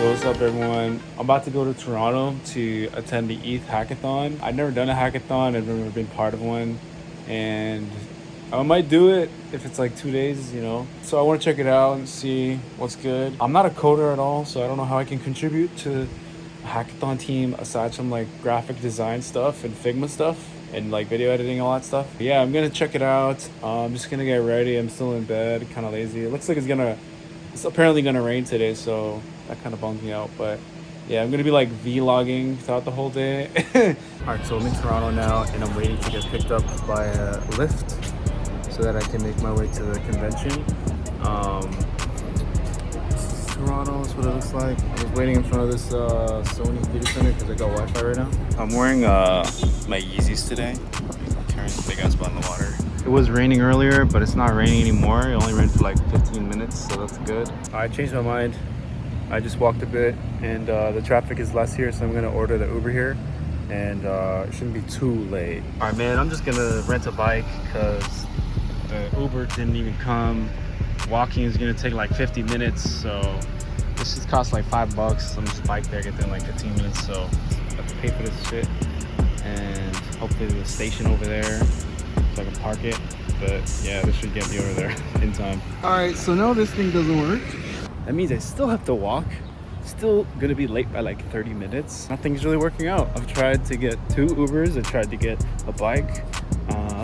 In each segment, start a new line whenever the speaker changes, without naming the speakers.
What's up, everyone? I'm about to go to Toronto to attend the ETH Hackathon. I've never done a hackathon. I've never been part of one, and I might do it if it's like 2 days, So I want to check it out and see what's good. I'm not a coder at all, so I don't know how I can contribute to a hackathon team aside from like graphic design stuff and Figma stuff and like video editing, all that stuff. Yeah, I'm gonna check it out. I'm just gonna get ready. I'm still in bed, kind of lazy. It looks like it's apparently gonna rain today, so that kind of bums me out. But yeah, I'm gonna be like vlogging throughout the whole day. All right, so I'm in Toronto now, and I'm waiting to get picked up by a Lyft so that I can make my way to the convention. This is Toronto. That's what it looks like. I was waiting in front of this Sony data center because I got Wi-Fi right now. I'm wearing my Yeezys today. Carrying a big ass bottle of water. It was raining earlier, but it's not raining anymore. It only rained for like 15 minutes, so that's good. I changed my mind. I just walked a bit, and the traffic is less here, so I'm gonna order the Uber here, and it shouldn't be too late. All right, man, I'm just gonna rent a bike because the Uber didn't even come. Walking is gonna take like 50 minutes, so this just costs like $5. I'm just bike there, get there in like 15 minutes, so I have to pay for this shit. And hopefully there's a station over there so I can park it. But yeah, this should get me over there in time. All right, so now this thing doesn't work. That means I still have to walk. Still gonna be late by like 30 minutes. Nothing's really working out. I've tried to get 2 Ubers. I tried to get a bike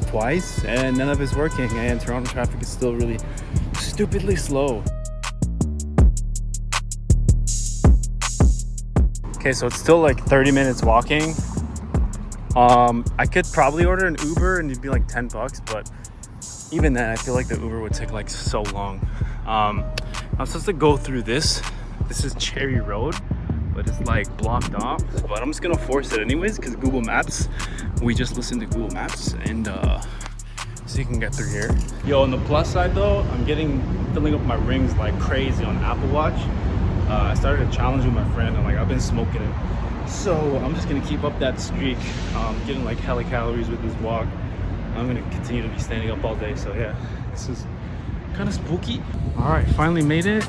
twice, and none of it's working. And Toronto traffic is still really stupidly slow. Okay, so it's still like 30 minutes walking. I could probably order an Uber and it'd be like $10, but even then I feel like the Uber would take like so long. I'm supposed to go through this. This is Cherry Road, but it's like blocked off. But I'm just gonna force it anyways because Google Maps, we just listened to Google Maps, and so you can get through here. Yo, on the plus side though, I'm filling up my rings like crazy on Apple Watch. I started a challenge with my friend, and like I've been smoking it. So I'm just gonna keep up that streak, getting like hella calories with this walk. I'm gonna continue to be standing up all day, so yeah, this is kind of spooky. All right, finally made it.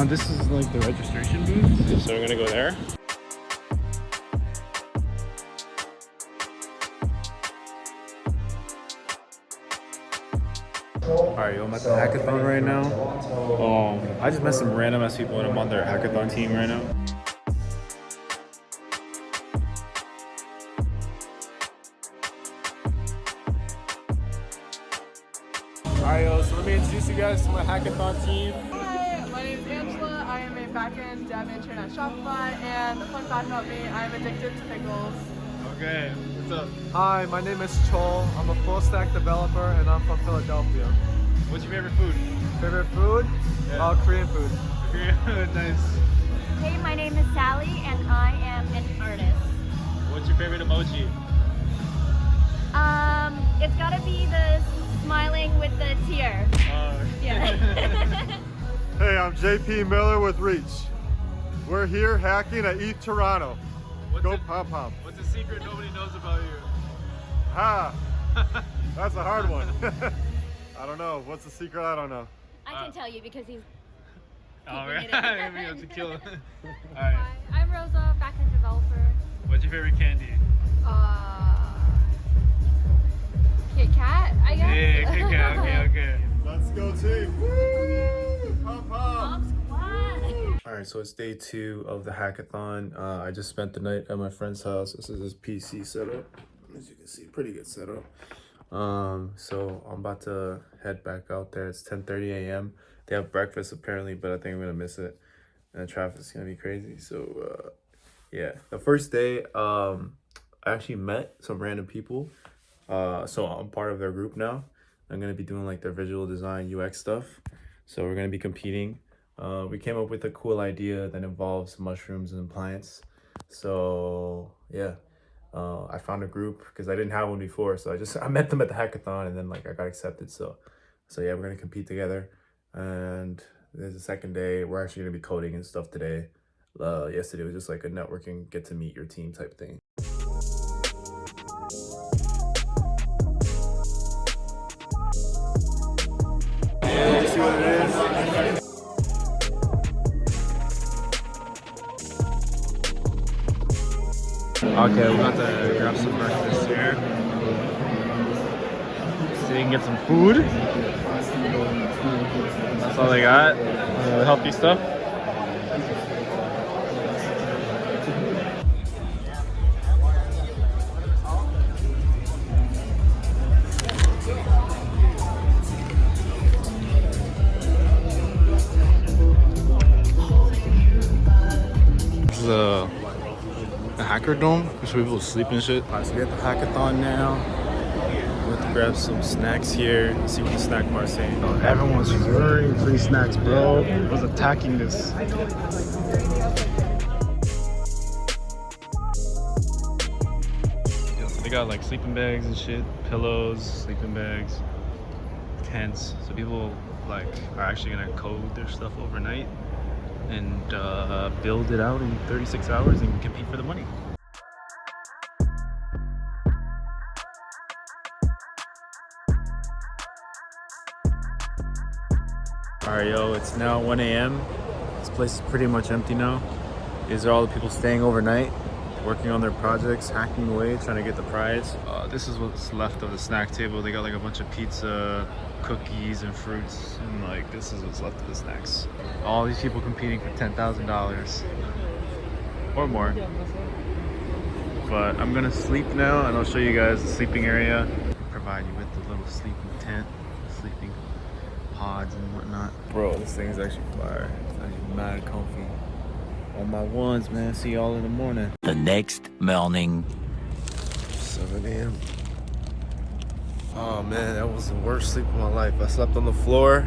This is like the registration booth, so we're gonna go there. All right, yo, I'm at the hackathon right now. I just met some random ass people, and I'm on their hackathon team right now. Alright, yo, so let me introduce you guys to my hackathon team.
Hi, my name is Angela. I am a backend dev intern at Shopify, and a fun fact about me, I am addicted to pickles.
Okay, what's up?
Hi, my name is Chol. I'm a full stack developer, and I'm from Philadelphia.
What's your favorite food?
Favorite food?
Yeah.
Korean food.
Korean food, nice.
Hey, my name is Sally, and I am an artist.
What's your favorite emoji?
It's gotta be the smiling with the tear. Yeah.
Hey, I'm JP Miller with Reach. We're here hacking at ETH Toronto. Go pop pop.
What's a secret nobody knows about you?
Ha! That's a hard one. I don't know. What's the secret? I don't know.
I can tell you because he's
Oh,
keeping it
right.
in.
We have to kill him. Alright.
Hi, I'm Rosa, backend developer.
What's your favorite candy?
Kit Kat, I guess.
Yeah, okay.
Let's go team. Woo! Pop pop.
Mom squad.
Alright, so it's day 2 of the hackathon. I just spent the night at my friend's house. This is his PC setup. As you can see, pretty good setup. So I'm about to head back out there. It's 10:30 a.m. They have breakfast apparently, but I think I'm gonna miss it. And the traffic's gonna be crazy. So yeah. The first day, I actually met some random people. So I'm part of their group now. I'm gonna be doing like their visual design UX stuff. So we're gonna be competing. We came up with a cool idea that involves mushrooms and plants. So yeah, I found a group because I didn't have one before. So I met them at the hackathon, and then like I got accepted. So yeah, we're gonna compete together. And there's a second day. We're actually gonna be coding and stuff today. Yesterday was just like a networking, get to meet your team type thing. See what it is. Okay, we're about to grab some breakfast here. So you can get some food. That's all they got. Healthy stuff. This is a hacker dome, just where people sleep and shit. Alright, so we at the hackathon now. We're about to grab some snacks here, see what the snack bar's saying. Oh, everyone's ordering free snacks, bro. I was attacking this. Yeah, so they got like sleeping bags and shit, pillows, sleeping bags, tents. So people like are actually gonna code their stuff overnight and build it out in 36 hours and compete for the money. Alright, yo, it's now 1 a.m. This place is pretty much empty now. These are all the people staying overnight, working on their projects, hacking away, trying to get the prize. This is what's left of the snack table. They got like a bunch of pizza, cookies, and fruits, and like this is what's left of the snacks. All these people competing for $10,000 or more. But I'm gonna sleep now, and I'll show you guys the sleeping area. Provide you with the little sleeping tent, sleeping pods and whatnot. Bro, this thing is actually fire. It's actually mad comfy. On my ones, man. See y'all in the morning.
The next morning.
7 a.m. Oh man, that was the worst sleep of my life. I slept on the floor.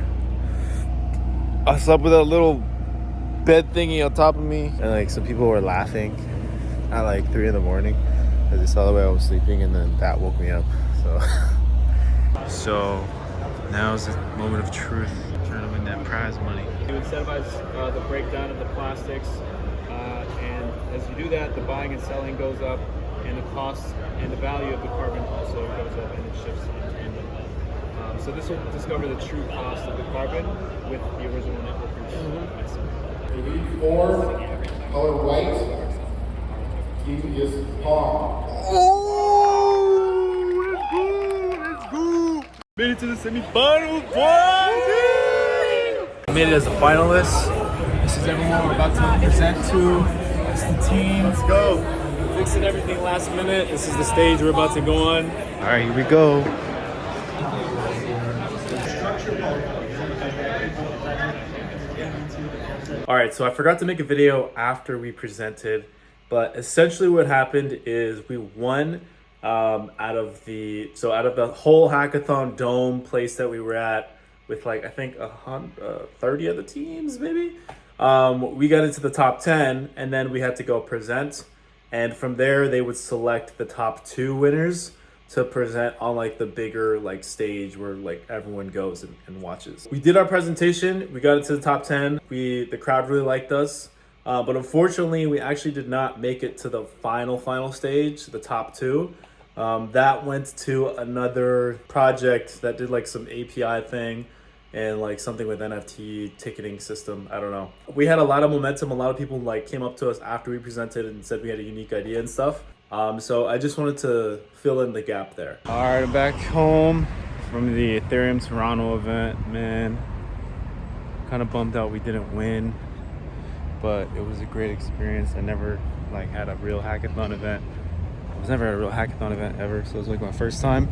I slept with a little bed thingy on top of me. And like some people were laughing at like 3 in the morning as they saw the way I was sleeping, and then that woke me up.
So now's the moment of truth. Trying to win that prize money.
You incentivize the breakdown of the plastics, and as you do that, the buying and selling goes up, and the cost and the value of the carbon also goes up, and it shifts in tandem. So this will discover the true cost of the carbon with the original networkers.
Elite 4, color white, keep is par.
Made it to the semifinals, boys! Made it as a finalist. This is everyone we're about to present to. It's the team. Let's go. Fixing everything last minute. This is the stage we're about to go on. All right, here we go. All right, so I forgot to make a video after we presented, but essentially what happened is we won out of the whole hackathon dome place that we were at with like I think 30 other teams maybe. We got into the top 10, and then we had to go present, and from there they would select the top 2 winners to present on like the bigger like stage where like everyone goes and watches. We did our presentation, we got into the top 10. The crowd really liked us, but unfortunately we actually did not make it to the final stage, the top 2. That went to another project that did like some API thing and like something with NFT ticketing system. I don't know. We had a lot of momentum. A lot of people like came up to us after we presented and said we had a unique idea and stuff. So I just wanted to fill in the gap there. All right, I'm back home from the Ethereum Toronto event. Man, kind of bummed out we didn't win, but it was a great experience. I never like had a real hackathon event. I was never at a real hackathon event ever, so it was like my first time.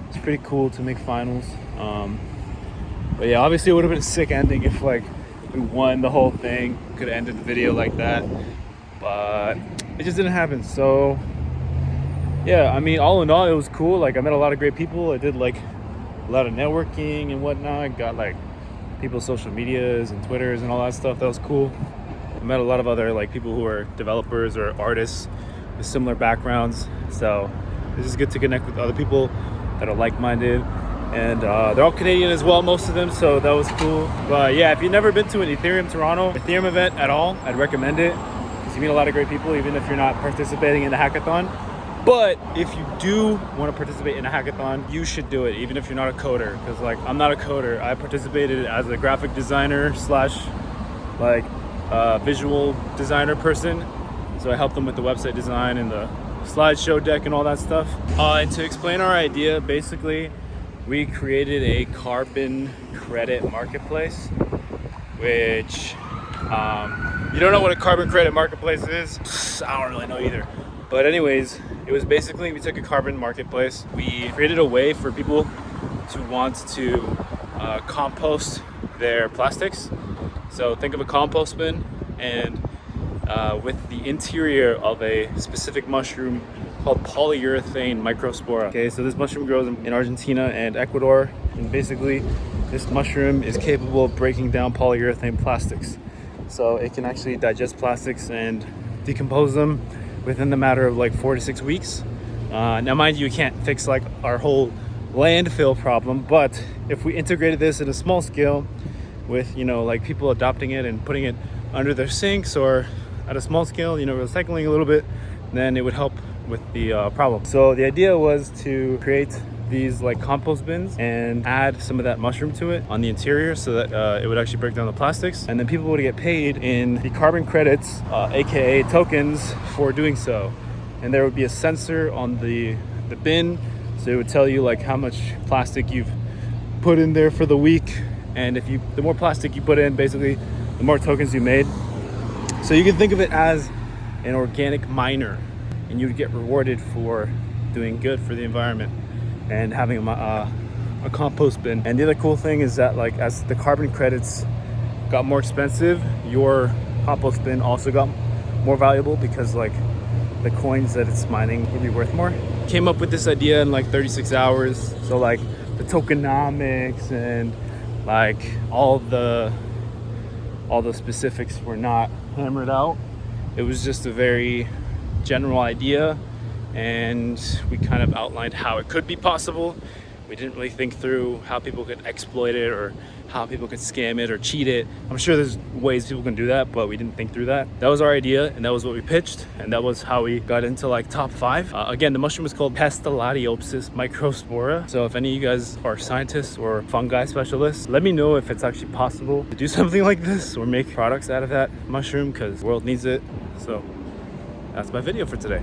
It's pretty cool to make finals. But yeah, obviously it would have been a sick ending if like we won the whole thing. Could have ended the video like that, but it just didn't happen. So yeah, I mean, all in all, it was cool. Like I met a lot of great people. I did like a lot of networking and whatnot. Got like people's social medias and Twitters and all that stuff. That was cool. I met a lot of other like people who are developers or artists with similar backgrounds. So it's just good to connect with other people that are like-minded. And they're all Canadian as well, most of them, so that was cool. But yeah, if you've never been to an Ethereum Toronto Ethereum event at all, I'd recommend it, because you meet a lot of great people, even if you're not participating in the hackathon. But if you do want to participate in a hackathon, you should do it, even if you're not a coder, because like I'm not a coder. I participated as a graphic designer slash like visual designer person. So So I helped them with the website design and the slideshow deck and all that stuff. And to explain our idea, basically, we created a carbon credit marketplace, which you don't know what a carbon credit marketplace is? I don't really know either. But anyways, it was basically, we took a carbon marketplace. We created a way for people to want to compost their plastics. So think of a compost bin, and with the interior of a specific mushroom called polyurethane microspora. Okay, so this mushroom grows in Argentina and Ecuador, and basically this mushroom is capable of breaking down polyurethane plastics. So it can actually digest plastics and decompose them within the matter of like 4 to 6 weeks. Now mind you, can't fix like our whole landfill problem, but if we integrated this at a small scale with, you know, like people adopting it and putting it under their sinks, or at a small scale, you know, recycling a little bit, then it would help with the problem. So the idea was to create these like compost bins and add some of that mushroom to it on the interior so that it would actually break down the plastics, and then people would get paid in the carbon credits, aka tokens, for doing so. And there would be a sensor on the bin, so it would tell you like how much plastic you've put in there for the week, and if you, the more plastic you put in, basically the more tokens you made. So you can think of it as an organic miner, and you would get rewarded for doing good for the environment and having a compost bin. And the other cool thing is that, like, as the carbon credits got more expensive, your compost bin also got more valuable, because like the coins that it's mining would be worth more. Came up with this idea in like 36 hours. So like the tokenomics and like all the specifics were not hammered out. It was just a very general idea, and we kind of outlined how it could be possible. We didn't really think through how people could exploit it or how people could scam it or cheat it. I'm sure there's ways people can do that, but we didn't think through that. That was our idea, and that was what we pitched, and that was how we got into like top 5. Again, the mushroom is called Pestalotiopsis microspora. So if any of you guys are scientists or fungi specialists, let me know if it's actually possible to do something like this or make products out of that mushroom, because the world needs it. So that's my video for today.